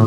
He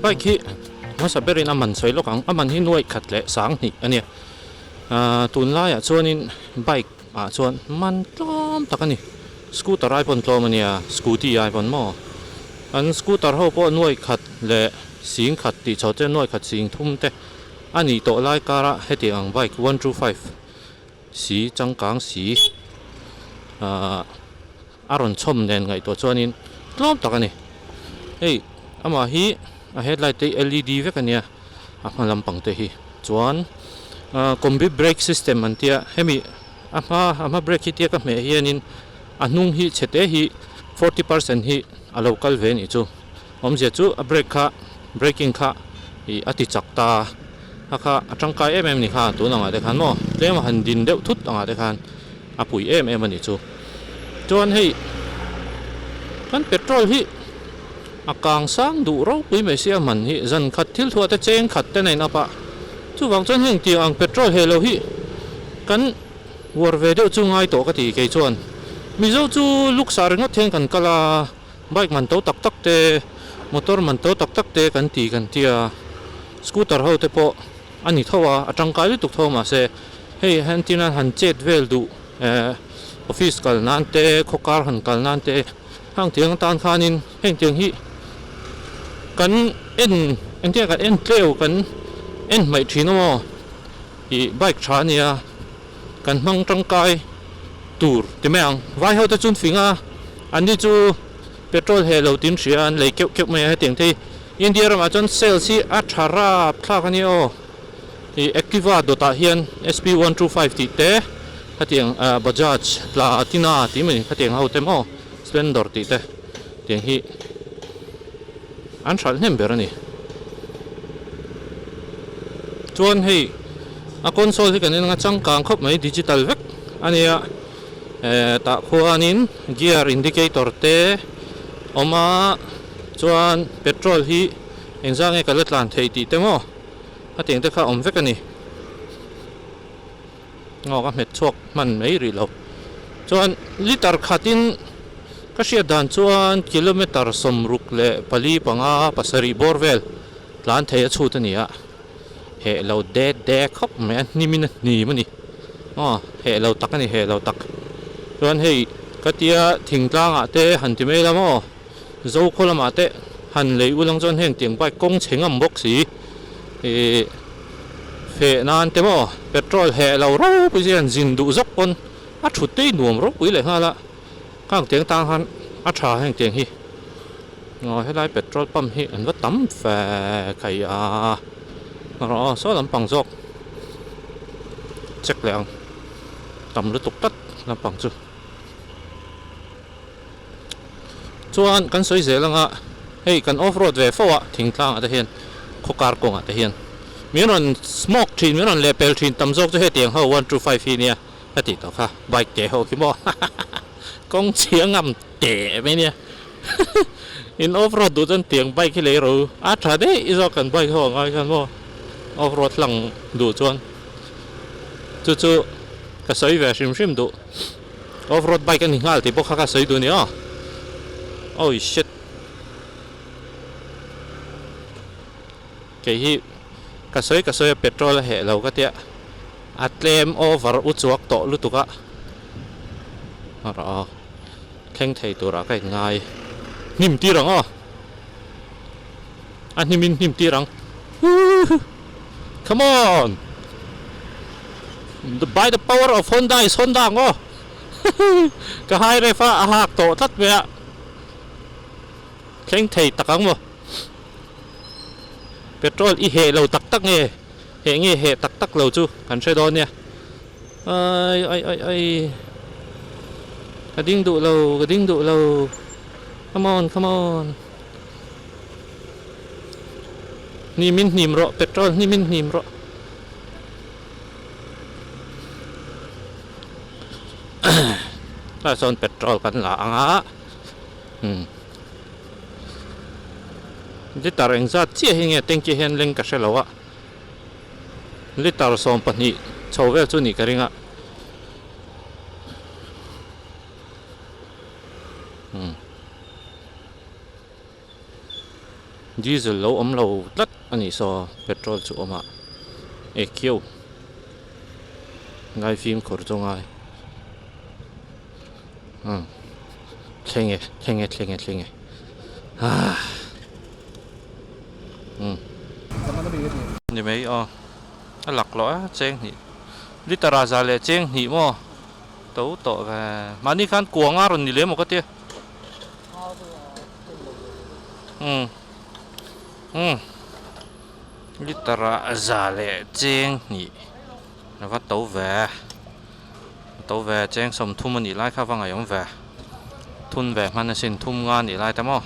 bike hi masa berin aman soi lokang aman hi nuai khat le sang hi ania tun lai a chuanin bike a chuan man tlom takani scooter ai pon tlom ania scooty ai pon mo an scooter ho po nuai khat le sing khat ti chote nuai khat sing thum te ani to lai kara heti ang bike 125 si changkang si aron chom nen ngai to chuanin tlom takani hey ama hi a headlight te LED vek ania a hmalam pang te hi chuan combi brake system an tia hemi ama brake hi tia ka me hianin a hnung hi chete hi 40% hi a local ve ni chu omzia chu a brake kha braking kha I ati chakta hakha atangkai em ni kha tu nanga de khan mo tlem han din deuh thut anga de khan apui em ani chu chuan hei kan petrol hi akang sang du ro pui me sia man hi zan khat thil thua te cheng khat te nei na pa chu wang chen heng ti ang petrol helo hi kan war ve deuh chu ngai to ka ti ke chuan mi zo chu luk sar ngot theng kan kala bike man to tak tak te motor man to tak tak te kan tia scooter ho te po ani thowa atangkai lu tuk thoma se hei hantina han chet vel du office kal nan te khokar han kal nan te hang tiang tan khanin heng tiang hi kan en tia kan en tleu kan en mai thino mo I bike thania kan mang tangkai tur ti meang vai ho te chun finga ani chu petrol helo tin rian le keu keu me ha tiang thei India ram achon sales hi athara thla kani o I Activa dota hian SP125 ti te hatiang Bajaj Platina ti mani hatiang ho te mo Splendor ti te tiang hi an thal hnem ber ani chuan hei a console hi kanin nga changkang khop mai digital vek ania ta khuanin gear indicator te oma chuan petrol hi engzang e kalatlan thei ti te mo hatiang te kha om vek ani ngo ka met chok man mai ri lo chuan liter khatin ka sia dan chuan kilometer somruk le pali panga pasari borvel tlan thei a chut ania he lo de khop me ni min ni mani he lo tak ani he lo tak chuan hei katia thingtlang a te han ti mai lamo zo kholama te han lei ulang chon heng tiang bai kong chengam bok si fe nan te mo petrol he lo ro puian jin du zok pon a thut te nuam ro pui le hala kang tiang tang han a tha heng tiang hi helai petrol pump hi an va tam fa khai a ro so lam pang jok check leang tam lu tuk tat lam pang chu chuan kan soi zelanga hei kan off road ve fowa thingtlang ata hian khokar kong ata hian miron smoke thin miron lepel thin tam jok chu he tiang ho 125 hi nia ati to kha bike te ho ki mo kong chiangam te me nia in off road du chen tiang bike hi le ro a tha de izo kan bike ho ngai kan mo off road lang du chuan chu ka soi ve shim du off road bike ani ngal ti bo kha ka soi du ni oh shit cái hi ka soi petrol he lo ka tia atlem over uchuak to lu tuka ara kheng thei tura kai ngai nim ti rang an nim ti rang come on by the power of Honda is Honda ngo ka hai re fa a hak to that me kheng thei takang mo petrol i he lo tak tak nge he tak tak lo chu kan se don nia ai cái đinh độ lâu come on ni min nim ro petrol ni min nim ro ta son petrol kan la anga litar eng za chi hinge tengki hen leng ka shelawa litar som pani chovel chu ni karinga diesel lo lo lat ani so petrol chu oma ekyo ngai phim khor chongai tlenge ni mấy lạc lõi cheng ni litara ra le cheng ni mo tấu tọ và mani khan cuồng á rồi ni lấy một cái tia litara ra le cheng ni nó vắt tấu về cheng sầm thum ni lai khá vang ai ông về thun về man xin thum ngan ni lai ta mo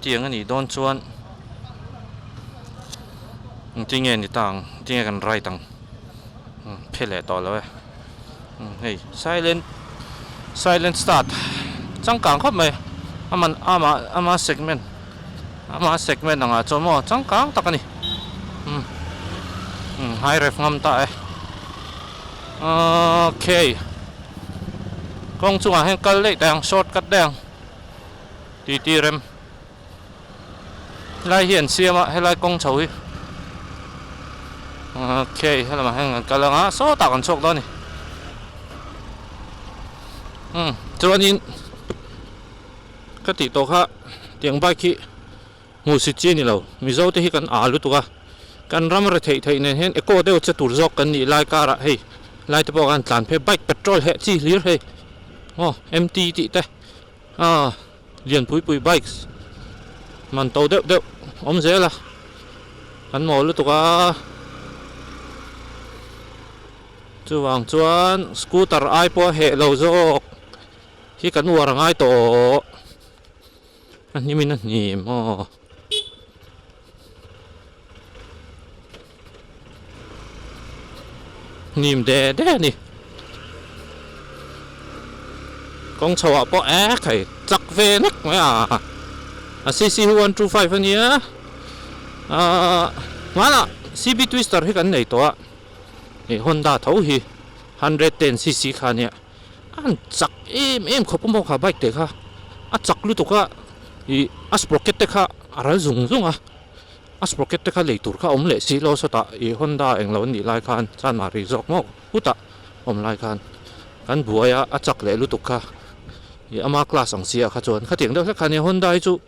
tiếng anh ni don chuan tiếng nghe ni tang tiếng kan rai tang phê lệ to rồi hey silent start chẳng càng khóc mày ama segment nga cho mo chẳng càng tak ani high ref ngam ta okay công chung hen kal lei tang shortcut dang ti rem lai hian siama helai kong choi okay hala ma hen kalanga so ta kan chok do ni chuanin ka ti to kha tiang bai khi mu si chi ni lo mi zo te hi kan alu tu ka kan ram ra thei nen hen eco de che tur jok kan ni lai ka ra hei lai te po kan tlan phe bike petrol he chi clear hei MT ti te liền pui bikes man to de om ze la kan mo lu tu ka chu wang chuan scooter ai po he lo zo hi kan war ngai to ani min ni mo nim de ni con chầu po khai chắc về nắc mấy CC 125 anh nhá mà là CB Twister hay cái này to thì Honda thấu hi 110cc khá nhá anh chắc em không có một bike thế khá chắc lúc đó thì sprocket thế khá ra dùng sprocket thế khá lấy tur khá lệ xí lo sao ta thì Honda anh lâu đi lại khan chan mà resort mo hút ta lại khan anh buổi chắc lệ lúc đó i ama class ang sia kha chon kha tiang da kha ne Honda chu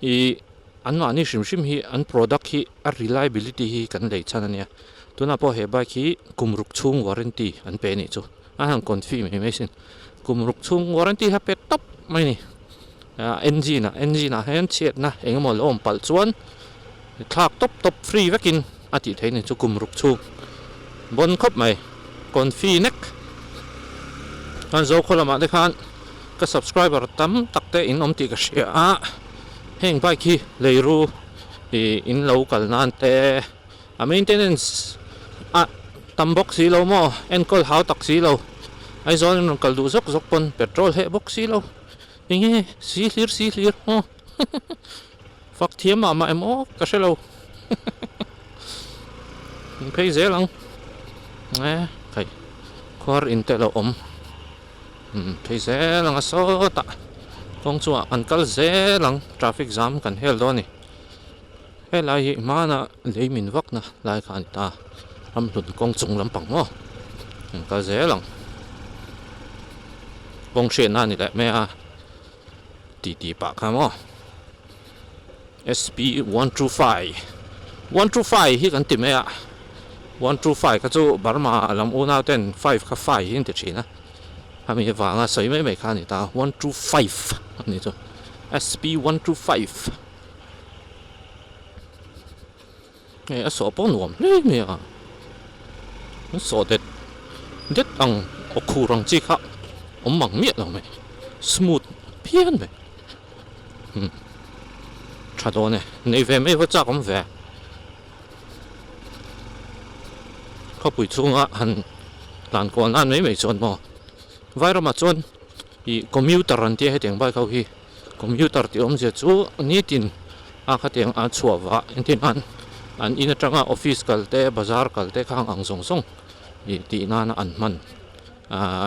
i an ma ni shim hi an product hi a reliability hi kan lei chan ania tuna po he ba khi kumruk chung warranty an pe ni chu a hang confirm me sin kumruk chung warranty ha pe top mai ni engine hen chet na engmo lom pal chuan thak top free vakin ati thein ni chu kumruk chung bon khop mai confirm nek an zo kholama de khan ka subscriber tam takte in omti ka share heng bai khi leiru in local Hnamte maintenance tam box si lo mo en kol how tak si lo ai zon non kal du zok pon petrol he box si lo inge si clear fak thiam ma emo ka shelo pay ze lang kai khor in te lo om thấy dễ là số ta công chúa ăn cал dễ lắm traffic jam cần hell đó nè hay là gì mà na lấy mình vắt na lại cả ta làm luận công chúng lắm bằng mo cal dễ lắm công chuyện này lại mẹ tí bạc hả mo SP 125 hi kan ti mẹ 125 cái chỗ bảo mà làm ô nào tên 5 cái 5 hiện tại chỉ na hami vanga soi mai khan ni ta 125 ani to SP 125 nghe ở sổ bông nuông lấy mẹ à sổ đẹp đẹp ăn ở khu rong chi khác ông măng miết rồi mày smooth phiền mày chả đó nè này về mấy vật chắc cũng về có buổi chung á hắn làm còn ăn mấy chọn mà vài rồi mà chọn i commuter anh thì hay tiếng bài câu hi commuter thì ông sẽ chú ní tin cái tiếng ăn chua vạ tin ăn in trang office kalte bazar kalte khang ang song song ti na an man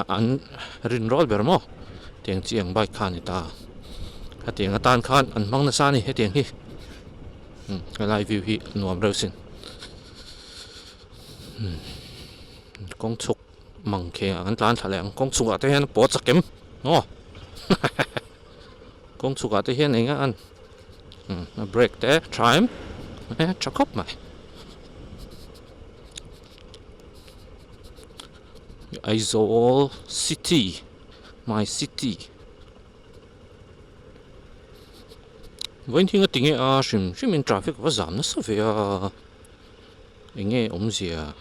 an rin roll bermo tiếng chiang bài khan ta cái tiếng tan khan an mang na sa ni hay tiếng hi cái live view hi nuam rau sin công chúc mong khe an tlan thale công chúc ate hen po chakem no công chúc ate hen enga an break te time chakop mai Aizawl city my city when thing ating e shim in traffic wa zam na sa ve enge omzia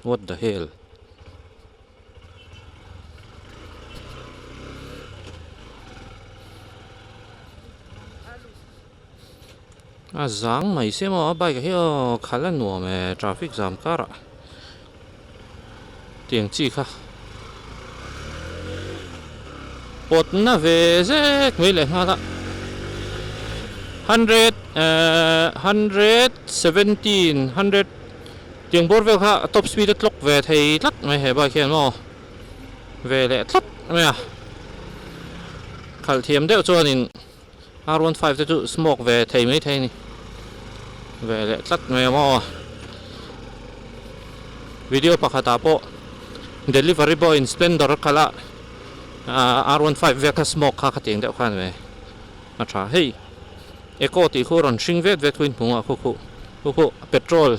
what the hell zang mai se ma bike he khala nuam e traffic jam kara tiếng chi kha bot na ve zek me le ha 117 tiếng bor ve kha top speed clock ve thei tlat mai he ba khian mo ve le tlat me a khal thiam deuh chuan in R15 te chu smoke ve thei mai thei ni ve le tlat me mo video pakhata po delivery boy in splendor kala R15 ve ka smoke kha khating deuh khan ve a tha hei eco ti khuron hring vet ve twin punga khu petrol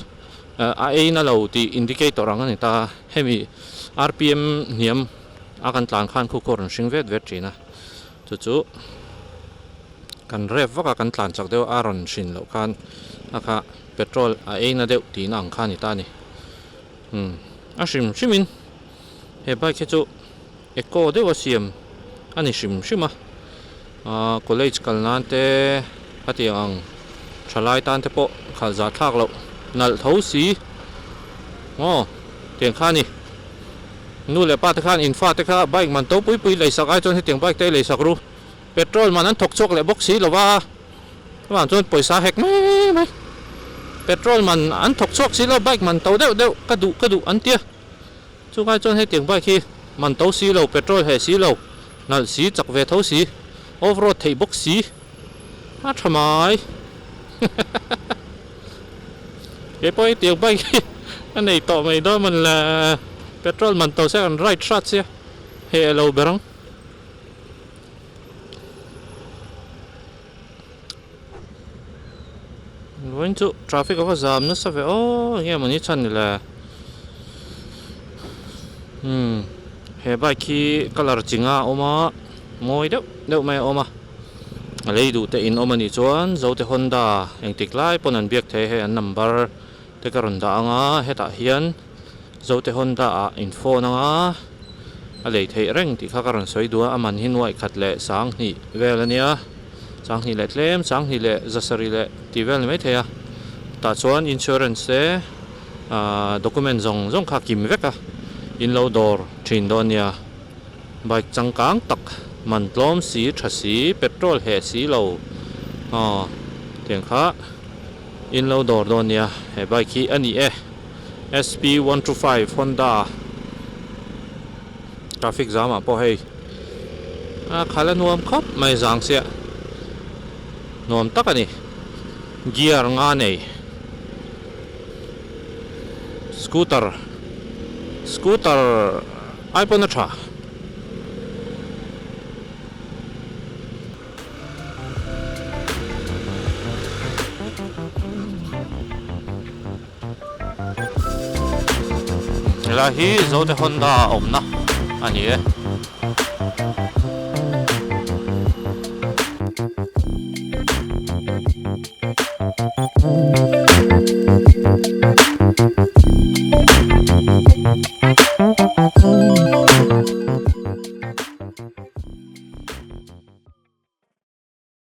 a na lo ti indicator ang ani ta hemi rpm niam akan tlan khan khu khuron hring vet china chu kan rev wa kan tlan chak deuh aron shin lo khan akha petrol a na deuh ti na ang khan ni ta ni a shimin he ba ke chu eco de wasiam ani shima college kalnante atiang thalai tan te po khal za thak lo nal tho si tiang kha ni nu le pa te khan in fa te kha bike man to pui lei sakai chon he tiang bike te lei sakru petrol man an thok chok le box si lowa man chon poisa hek mai petrol man an thok chok si lo bike man to deuh ka du an tia chu kai chon he tiang bike khi man to si lo petrol he si lo nal si chak ve tho si overroad thei box si a thamai cái poi tiang bike anh này tọ mày đó mình là petrol man to sẽ right shot xe hello berang when to traffic of jam na sa ve nghe mà ni chan là he bike ki color chinga oma moi deuh mai oma lấy đủ te in oma ni chuan zo te Honda eng tik lai pon an biak the he an number te ka ron da anga heta hian zo te Honda a info nanga a lei thei reng ti kha ka ron soi dua aman hin wai khat le sang ni vel ania sang ni le tlem sang ni le zasari le ti vel mai thea ta chuan insurance te document zong kha kim veka in lo dor thin donia bike changkang tak man tlom si thasi petrol he si lo tiang kha in lo dor donia he bike hi ani SP125 Honda traffic jam a po hei khala nuam khop mai jang sia nuam tak ani gear nga nei scooter iPhone tha là hi zo te Honda om na ani e Thank you.